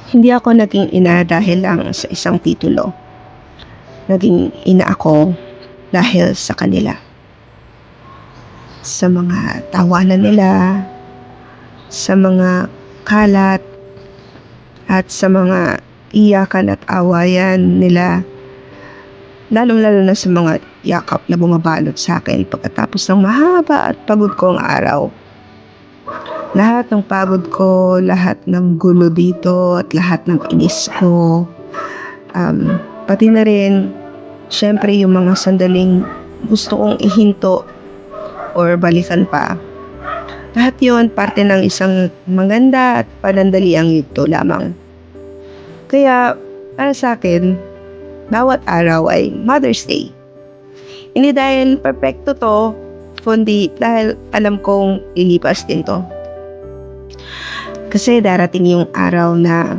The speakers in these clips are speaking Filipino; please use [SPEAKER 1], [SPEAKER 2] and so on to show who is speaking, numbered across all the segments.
[SPEAKER 1] Hindi ako naging ina dahil lang sa isang titulo. Naging ina ako dahil sa kanila. Sa mga tawanan nila, sa mga kalat, at sa mga iyakan at awayan nila. Lalong-lalo na sa mga yakap na bumabalot sa akin pagkatapos ng mahaba at pagod kong araw. Lahat ng pagod ko, lahat ng gulo dito at lahat ng inis ko. Pati na rin, syempre yung mga sandaling gusto kong ihinto or balikan pa. Lahat yon parte ng isang maganda at panandaliang yugto lamang. Kaya para sa akin, bawat araw ay Mother's Day. Hindi dahil perfecto to, kundi dahil alam kong lilipas din to. Kasi darating yung araw na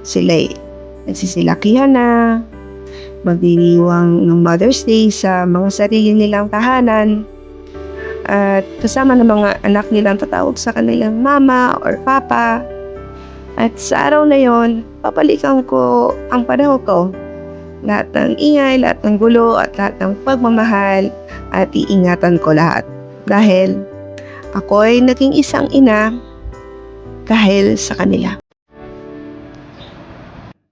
[SPEAKER 1] sila'y nagsisilakihan na, magdiriwang ng Mother's Day sa mga sarili nilang tahanan, at kasama ng mga anak nilang tatawag sa kanilang mama or papa. At sa araw na yon, papalikan ko ang panahon ko. Lahat ng ingay, lahat ng gulo, at lahat ng pagmamahal, at iingatan ko lahat. Dahil ako ay naging isang ina dahil sa kanila.